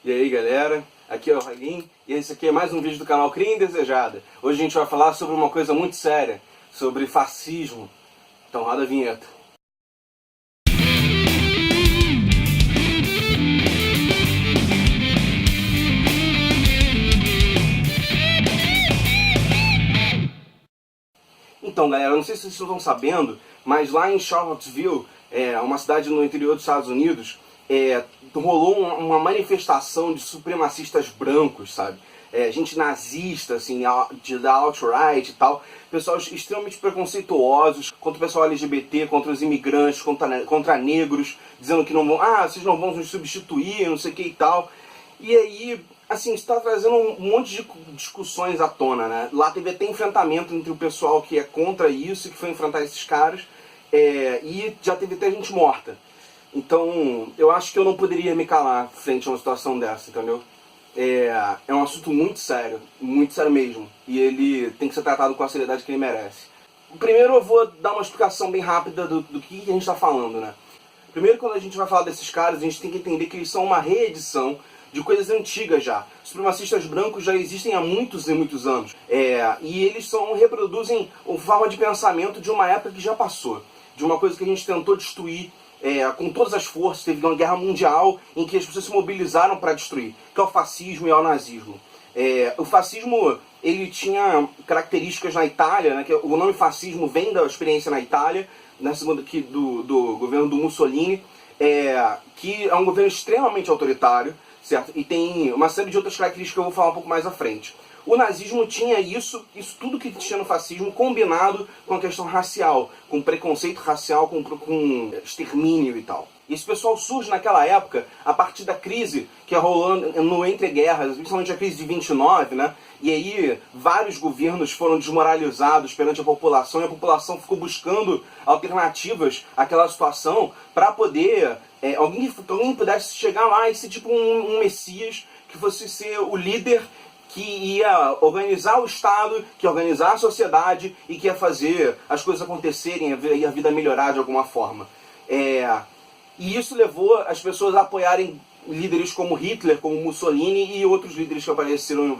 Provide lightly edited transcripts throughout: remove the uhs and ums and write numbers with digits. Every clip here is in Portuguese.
E aí galera, aqui é o Raguin e esse aqui é mais um vídeo do canal Cria Indesejada. Hoje a gente vai falar sobre uma coisa muito séria, sobre fascismo. Então roda a vinheta. Então galera, não sei se vocês estão sabendo, mas lá em Charlottesville, uma cidade no interior dos Estados Unidos, rolou uma manifestação de supremacistas brancos, sabe? Gente nazista, assim, da alt-right e tal, pessoal extremamente preconceituosos contra o pessoal LGBT, contra os imigrantes, contra negros, dizendo que não vão, vocês não vão nos substituir, não sei o que e tal. E aí, assim, isso está trazendo um monte de discussões à tona, né? Lá teve até enfrentamento entre o pessoal que é contra isso, que foi enfrentar esses caras, e já teve até gente morta. Então, eu acho que eu não poderia me calar frente a uma situação dessa, entendeu? É um assunto muito sério mesmo, e ele tem que ser tratado com a seriedade que ele merece. Primeiro eu vou dar uma explicação bem rápida do que a gente está falando, né? Primeiro, quando a gente vai falar desses caras, a gente tem que entender que eles são uma reedição de coisas antigas já. Os supremacistas brancos já existem há muitos e muitos anos, e eles reproduzem uma forma de pensamento de uma época que já passou, de uma coisa que a gente tentou destruir com todas as forças. Teve uma guerra mundial em que as pessoas se mobilizaram para destruir, que é o fascismo e o nazismo. O fascismo, ele tinha características na Itália, né, que o nome fascismo vem da experiência na Itália, do governo do Mussolini, que é um governo extremamente autoritário, certo? E tem uma série de outras características que eu vou falar um pouco mais à frente. O nazismo tinha isso tudo que tinha no fascismo, combinado com a questão racial, com preconceito racial, com extermínio e tal. E esse pessoal surge naquela época, a partir da crise que rolou no entre guerras, principalmente a crise de 29, né? E aí vários governos foram desmoralizados perante a população, e a população ficou buscando alternativas àquela situação para poder alguém pudesse chegar lá e ser tipo um messias, que fosse ser o líder que ia organizar o Estado, que ia organizar a sociedade e que ia fazer as coisas acontecerem e a vida melhorar de alguma forma. E isso levou as pessoas a apoiarem líderes como Hitler, como Mussolini e outros líderes que apareceram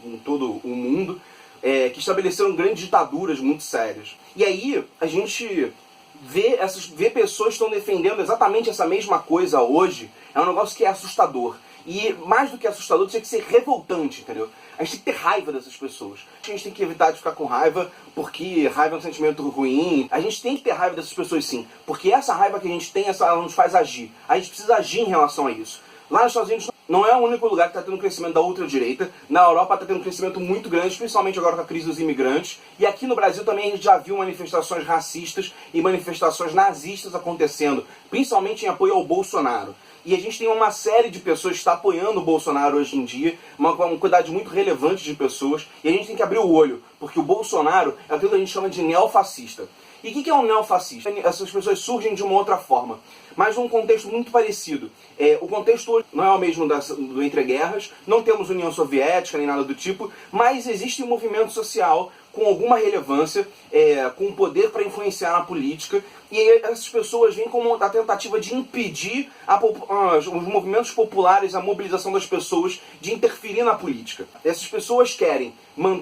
em todo o mundo, que estabeleceram grandes ditaduras muito sérias. E aí a gente vê pessoas que estão defendendo exatamente essa mesma coisa hoje. É um negócio que é assustador. E mais do que assustador, tinha que ser revoltante, entendeu? A gente tem que ter raiva dessas pessoas. A gente tem que evitar de ficar com raiva, porque raiva é um sentimento ruim. A gente tem que ter raiva dessas pessoas sim, porque essa raiva que a gente tem, ela nos faz agir. A gente precisa agir em relação a isso. Lá nos Estados Unidos não é o único lugar que está tendo um crescimento da ultradireita. Na Europa está tendo um crescimento muito grande, principalmente agora com a crise dos imigrantes. E aqui no Brasil também a gente já viu manifestações racistas e manifestações nazistas acontecendo, principalmente em apoio ao Bolsonaro. E a gente tem uma série de pessoas que está apoiando o Bolsonaro hoje em dia, uma quantidade muito relevante de pessoas, e a gente tem que abrir o olho, porque o Bolsonaro é aquilo que a gente chama de neofascista. E o que é um neofascista? Essas pessoas surgem de uma outra forma, mas num contexto muito parecido. O contexto hoje não é o mesmo do entre guerras, não temos União Soviética nem nada do tipo, mas existe um movimento social com alguma relevância, com poder para influenciar na política, e essas pessoas vêm como a tentativa de impedir os movimentos populares, a mobilização das pessoas, de interferir na política. Essas pessoas querem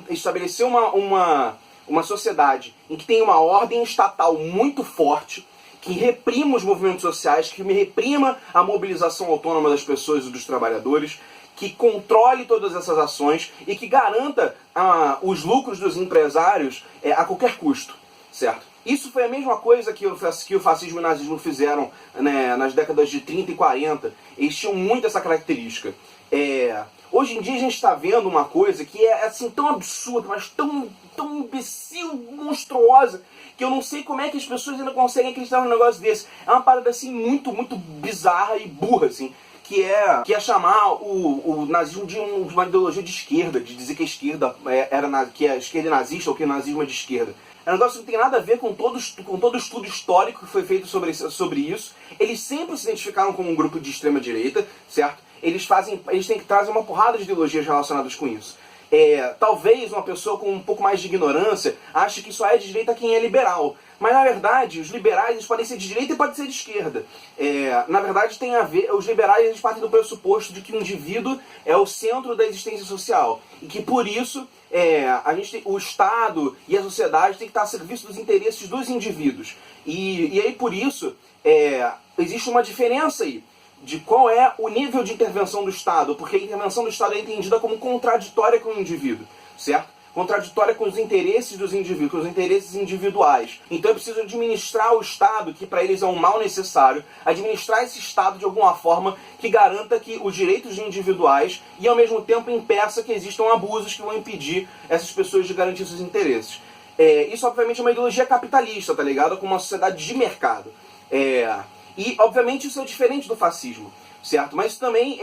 estabelecer uma sociedade em que tem uma ordem estatal muito forte, que reprima os movimentos sociais, que reprima a mobilização autônoma das pessoas e dos trabalhadores, que controle todas essas ações e que garanta os lucros dos empresários a qualquer custo, certo? Isso foi a mesma coisa que o fascismo e o nazismo fizeram, né, nas décadas de 30 e 40. Eles tinham muito essa característica. Hoje em dia a gente está vendo uma coisa que é assim, tão absurda, mas tão imbecil, monstruosa, que eu não sei como é que as pessoas ainda conseguem acreditar num negócio desse. É uma parada assim muito bizarra e burra, assim, que é chamar o nazismo de uma ideologia de esquerda, de dizer que a esquerda que a esquerda é nazista ou que o nazismo é de esquerda. É um negócio que não tem nada a ver com todo estudo histórico que foi feito sobre isso. Eles sempre se identificaram como um grupo de extrema direita, certo? Eles têm que trazer uma porrada de ideologias relacionadas com isso. Talvez uma pessoa com um pouco mais de ignorância ache que só é de direita quem é liberal. Mas, na verdade, os liberais eles podem ser de direita e podem ser de esquerda. Na verdade, tem a ver... Os liberais eles partem do pressuposto de que o indivíduo é o centro da existência social. E que, por isso, o Estado e a sociedade têm que estar a serviço dos interesses dos indivíduos. E aí, por isso, existe uma diferença aí de qual é o nível de intervenção do Estado. Porque a intervenção do Estado é entendida como contraditória com o indivíduo, certo? Contraditória com os interesses dos indivíduos, com os interesses individuais. Então é preciso administrar o Estado, que para eles é um mal necessário, administrar esse Estado de alguma forma que garanta que os direitos individuais e ao mesmo tempo impeça que existam abusos que vão impedir essas pessoas de garantir seus interesses. Isso obviamente é uma ideologia capitalista, tá ligado? Com uma sociedade de mercado. E obviamente isso é diferente do fascismo. Certo? Mas também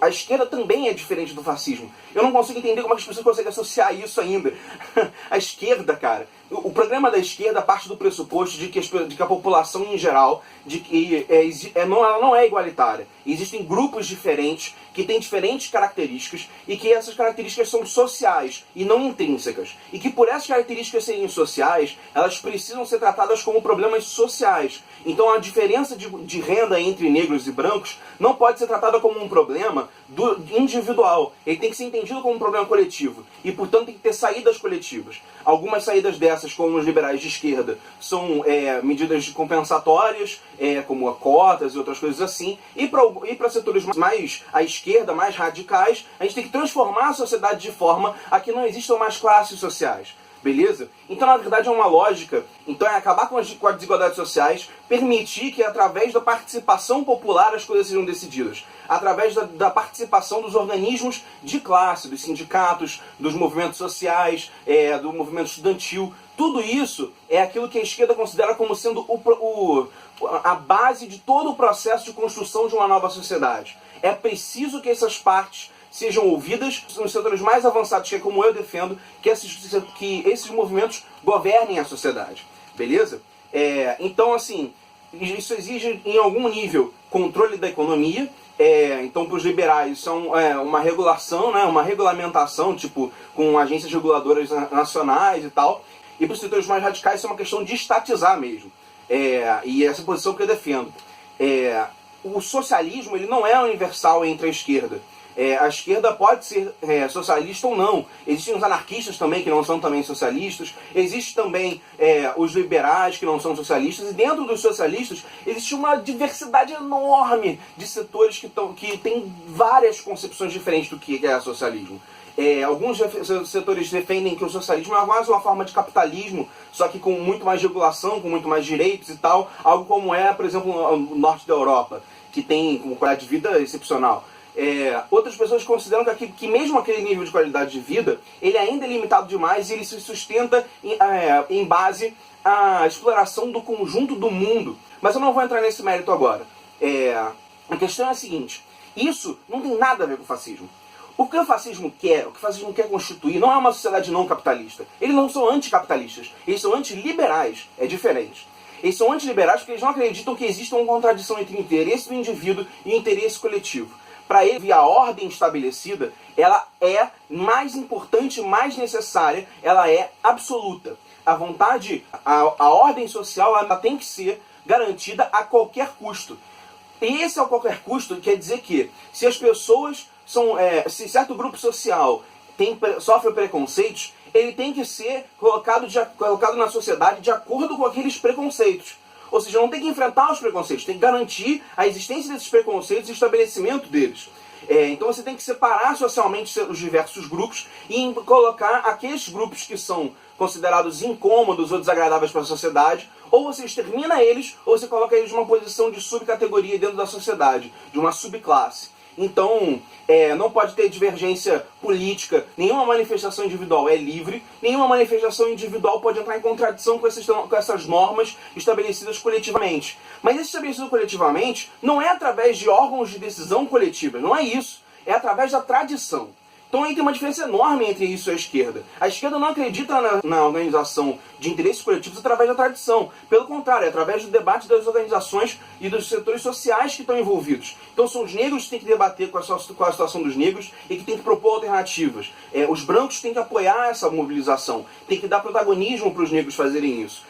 a esquerda também é diferente do fascismo. Eu não consigo entender como as pessoas conseguem associar isso ainda. A esquerda, cara, o programa da esquerda parte do pressuposto de que a população em geral ela não é igualitária. Existem grupos diferentes que têm diferentes características e que essas características são sociais e não intrínsecas. E que por essas características serem sociais, elas precisam ser tratadas como problemas sociais. Então a diferença de renda entre negros e brancos não pode ser tratada como um problema individual. Ele tem que ser entendido como um problema coletivo. E, portanto, tem que ter saídas coletivas. Algumas saídas dessas, como os liberais de esquerda, são medidas compensatórias, como cotas e outras coisas assim. E para setores mais à esquerda, mais radicais, a gente tem que transformar a sociedade de forma a que não existam mais classes sociais. Beleza? Então, na verdade, é uma lógica. Então, é acabar com as desigualdades sociais, permitir que, através da participação popular, as coisas sejam decididas. Através da participação dos organismos de classe, dos sindicatos, dos movimentos sociais, do movimento estudantil. Tudo isso é aquilo que a esquerda considera como sendo a base de todo o processo de construção de uma nova sociedade. É preciso que essas partes sejam ouvidas nos setores mais avançados, que é como eu defendo, que esses movimentos governem a sociedade. Beleza? Então, assim, isso exige, em algum nível, controle da economia. Então, para os liberais, são uma regulação, né, uma regulamentação, tipo, com agências reguladoras nacionais e tal. E para os setores mais radicais, isso é uma questão de estatizar mesmo. E essa posição que eu defendo. O socialismo ele não é universal entre a esquerda. A esquerda pode ser socialista ou não. Existem os anarquistas também, que não são também socialistas. Existem também os liberais, que não são socialistas. E dentro dos socialistas, existe uma diversidade enorme de setores que têm várias concepções diferentes do que é socialismo. Alguns setores defendem que o socialismo é quase uma forma de capitalismo, só que com muito mais regulação, com muito mais direitos e tal. Algo como por exemplo, no norte da Europa, que tem uma qualidade de vida excepcional. Outras pessoas consideram que mesmo aquele nível de qualidade de vida, ele ainda é limitado demais e ele se sustenta em base à exploração do conjunto do mundo. Mas eu não vou entrar nesse mérito agora. A questão é a seguinte: isso não tem nada a ver com o fascismo. O que o fascismo quer constituir não é uma sociedade não capitalista. Eles não são anticapitalistas, eles são antiliberais, é diferente. Eles são antiliberais porque eles não acreditam que exista uma contradição entre o interesse do indivíduo e o interesse coletivo. Para ele, a ordem estabelecida, ela é mais importante, mais necessária, ela é absoluta. A vontade, a ordem social, ela tem que ser garantida a qualquer custo. E esse a qualquer custo quer dizer que, se as pessoas se certo grupo social sofre preconceitos, ele tem que ser colocado na sociedade de acordo com aqueles preconceitos. Ou seja, não tem que enfrentar os preconceitos, tem que garantir a existência desses preconceitos e o estabelecimento deles. Então você tem que separar socialmente os diversos grupos e colocar aqueles grupos que são considerados incômodos ou desagradáveis para a sociedade, ou você extermina eles, ou você coloca eles numa posição de subcategoria dentro da sociedade, de uma subclasse. Então, não pode ter divergência política, nenhuma manifestação individual é livre, nenhuma manifestação individual pode entrar em contradição com essas normas estabelecidas coletivamente. Mas esse estabelecido coletivamente não é através de órgãos de decisão coletiva, não é isso, é através da tradição. Então aí tem uma diferença enorme entre isso e a esquerda. A esquerda não acredita na organização de interesses coletivos através da tradição. Pelo contrário, é através do debate das organizações e dos setores sociais que estão envolvidos. Então são os negros que têm que debater com a situação dos negros e que têm que propor alternativas. Os brancos têm que apoiar essa mobilização, têm que dar protagonismo para os negros fazerem isso.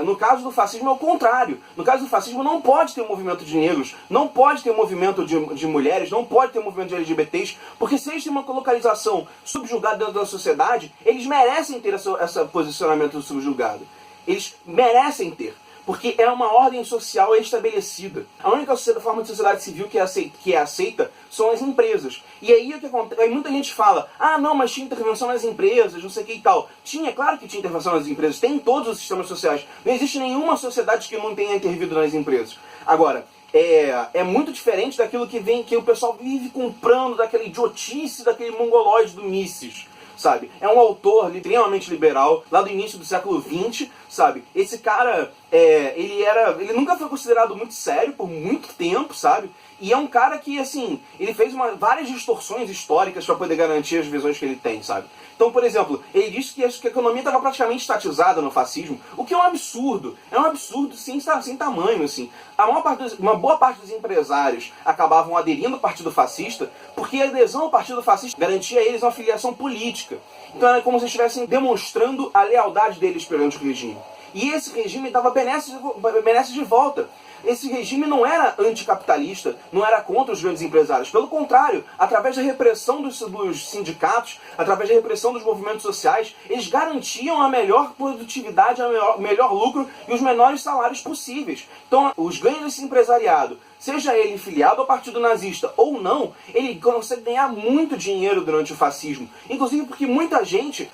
No caso do fascismo é o contrário. No caso do fascismo não pode ter um movimento de negros, não pode ter um movimento de mulheres, não pode ter um movimento de LGBTs, porque se eles têm uma localização subjugada dentro da sociedade, eles merecem ter esse posicionamento subjugado. Eles merecem ter. Porque é uma ordem social estabelecida. A única forma de sociedade civil que é aceita são as empresas. E aí o que acontece? Aí muita gente fala, ah não, mas tinha intervenção nas empresas, não sei o que e tal. Tinha, claro que tinha intervenção nas empresas, tem em todos os sistemas sociais. Não existe nenhuma sociedade que não tenha intervido nas empresas. Agora, é muito diferente daquilo que o pessoal vive comprando, daquela idiotice, daquele mongoloide do Mises. Sabe? É um autor extremamente liberal, lá do início do século XX, sabe? Esse cara, ele nunca foi considerado muito sério por muito tempo, sabe? E é um cara que, assim, ele fez várias distorções históricas para poder garantir as visões que ele tem, sabe? Então, por exemplo, ele disse que a economia estava praticamente estatizada no fascismo, o que é um absurdo. É um absurdo sem tamanho, assim. Uma boa parte dos empresários acabavam aderindo ao Partido Fascista, porque a adesão ao Partido Fascista garantia a eles uma filiação política. Então era como se estivessem demonstrando a lealdade deles perante o regime. E esse regime dava benesses de volta. Esse regime não era anticapitalista, não era contra os grandes empresários. Pelo contrário, através da repressão dos sindicatos, através da repressão dos movimentos sociais, eles garantiam a melhor produtividade, o melhor lucro e os menores salários possíveis. Então, os ganhos desse empresariado, seja ele filiado ao partido nazista ou não, ele consegue ganhar muito dinheiro durante o fascismo. Inclusive porque muita gente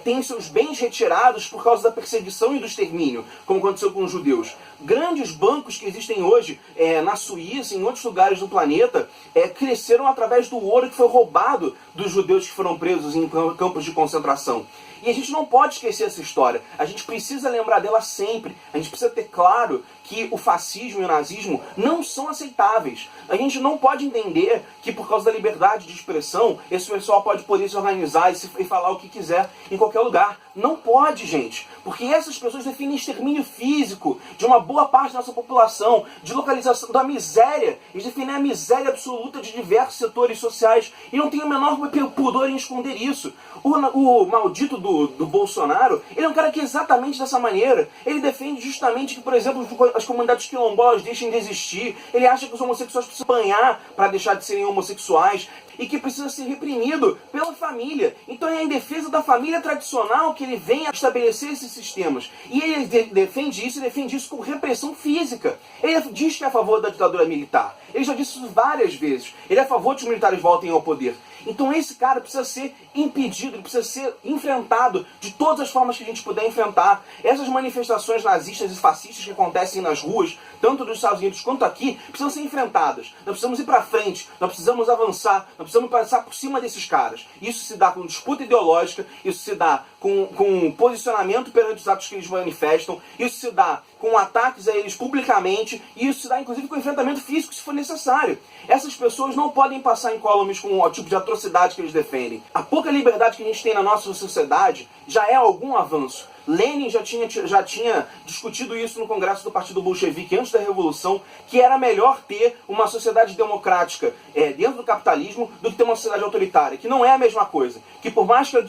tem seus bens retirados por causa da perseguição e do extermínio, como aconteceu com os judeus. Grandes bancos que existem hoje na Suíça e em outros lugares do planeta cresceram através do ouro que foi roubado dos judeus que foram presos em campos de concentração. E a gente não pode esquecer essa história. A gente precisa lembrar dela sempre. A gente precisa ter claro que o fascismo e o nazismo não são aceitáveis. A gente não pode entender que por causa da liberdade de expressão, esse pessoal pode poder se organizar e falar o que quiser em qualquer lugar. Não pode, gente. Porque essas pessoas definem extermínio físico de uma boa parte da nossa população, de localização da miséria. Eles definem a miséria absoluta de diversos setores sociais e não tem o menor pudor em esconder isso. O maldito do Bolsonaro, ele é um cara que é exatamente dessa maneira. Ele defende justamente que, por exemplo, as comunidades quilombolas deixem de existir. Ele acha que os homossexuais precisam apanhar para deixar de serem homossexuais e que precisa ser reprimido pela família. Então é em defesa da família tradicional que ele vem a estabelecer esses sistemas. E ele defende isso com repressão física. Ele diz que é a favor da ditadura militar. Ele já disse isso várias vezes. Ele é a favor de que os militares voltem ao poder. Então esse cara precisa ser impedido, ele precisa ser enfrentado de todas as formas que a gente puder enfrentar. Essas manifestações nazistas e fascistas que acontecem nas ruas, tanto dos Estados Unidos quanto aqui, precisam ser enfrentadas. Nós precisamos ir para frente, nós precisamos avançar, nós precisamos passar por cima desses caras. Isso se dá com disputa ideológica, isso se dá com posicionamento perante os atos que eles manifestam, isso se dá com ataques a eles publicamente, e isso se dá inclusive com enfrentamento físico se for necessário. Essas pessoas não podem passar incólumes com o tipo de atrocidade que eles defendem. A pouca liberdade que a gente tem na nossa sociedade já é algum avanço. Lenin já tinha discutido isso no Congresso do Partido Bolchevique antes da Revolução, que era melhor ter uma sociedade democrática dentro do capitalismo do que ter uma sociedade autoritária, que não é a mesma coisa. Que por mais que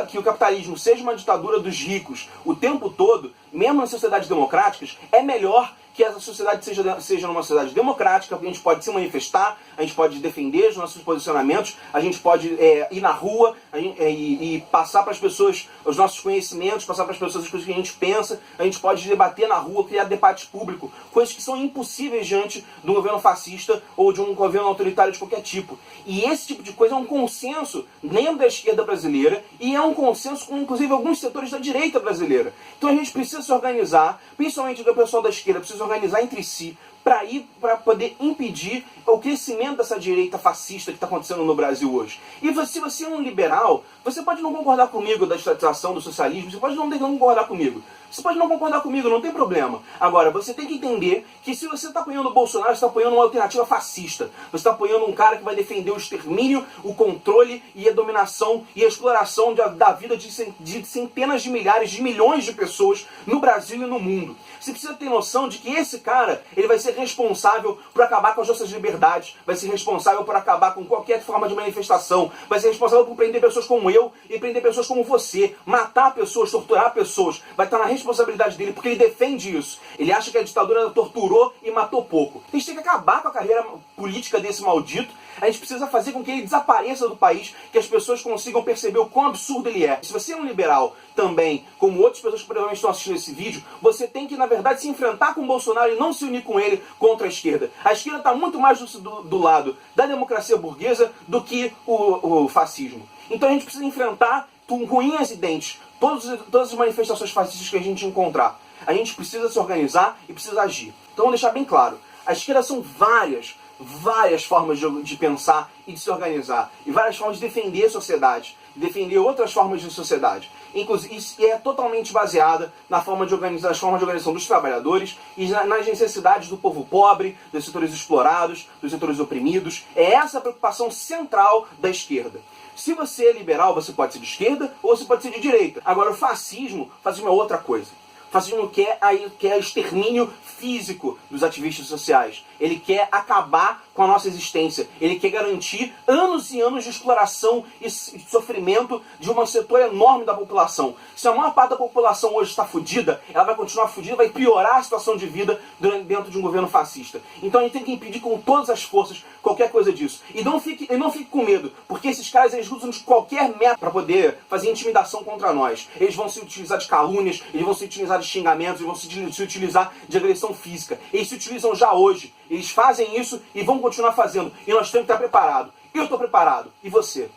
que o capitalismo seja uma ditadura dos ricos o tempo todo, mesmo nas sociedades democráticas, é melhor que essa sociedade seja uma sociedade democrática, porque a gente pode se manifestar, a gente pode defender os nossos posicionamentos, a gente pode ir na rua e passar para as pessoas os nossos conhecimentos, passar para as pessoas as coisas que a gente pensa, a gente pode debater na rua, criar debate público, coisas que são impossíveis diante de um governo fascista ou de um governo autoritário de qualquer tipo. E esse tipo de coisa é um consenso dentro da esquerda brasileira e é um consenso com, inclusive, alguns setores da direita brasileira. Então a gente precisa se organizar, principalmente o pessoal da esquerda precisa organizar entre si para poder impedir o crescimento dessa direita fascista que está acontecendo no Brasil hoje. E se você é um liberal, você pode não concordar comigo da estatização do socialismo, você pode não concordar comigo. Você pode não concordar comigo, não tem problema. Agora, você tem que entender que se você está apoiando o Bolsonaro, você está apoiando uma alternativa fascista. Você está apoiando um cara que vai defender o extermínio, o controle e a dominação e a exploração da vida de centenas de milhares, de milhões de pessoas no Brasil e no mundo. Você precisa ter noção de que esse cara, ele vai ser ser responsável por acabar com as nossas liberdades, vai ser responsável por acabar com qualquer forma de manifestação, vai ser responsável por prender pessoas como eu e prender pessoas como você, matar pessoas, torturar pessoas, vai estar na responsabilidade dele, porque ele defende isso. Ele acha que a ditadura torturou e matou pouco. A gente tem que acabar com a carreira política desse maldito, a gente precisa fazer com que ele desapareça do país, que as pessoas consigam perceber o quão absurdo ele é. Se você é um liberal também, como outras pessoas que provavelmente estão assistindo esse vídeo, você tem que, na verdade, se enfrentar com o Bolsonaro e não se unir com ele contra a esquerda. A esquerda está muito mais do lado da democracia burguesa do que o fascismo. Então a gente precisa enfrentar com unhas e dentes todas as manifestações fascistas que a gente encontrar. A gente precisa se organizar e precisa agir. Então vamos deixar bem claro, a esquerda são várias formas de pensar e de se organizar, e várias formas de defender a sociedade, defender outras formas de sociedade. Inclusive, e é totalmente baseada na forma de organização dos trabalhadores e nas necessidades do povo pobre, dos setores explorados, dos setores oprimidos. É essa a preocupação central da esquerda. Se você é liberal, você pode ser de esquerda ou você pode ser de direita. Agora, o fascismo é outra coisa. O fascismo quer extermínio físico dos ativistas sociais. Ele quer acabar com a nossa existência. Ele quer garantir anos e anos de exploração e sofrimento de um setor enorme da população. Se a maior parte da população hoje está fodida, ela vai continuar fodida, vai piorar a situação de vida dentro de um governo fascista. Então a gente tem que impedir com todas as forças qualquer coisa disso. E não fique com medo, porque esses caras eles usam de qualquer método para poder fazer intimidação contra nós. Eles vão se utilizar de calúnias, eles vão se utilizar de xingamentos, eles vão se utilizar de agressão física. Eles se utilizam já hoje. Eles fazem isso e vão continuar fazendo. E nós temos que estar preparados. Eu estou preparado. E você?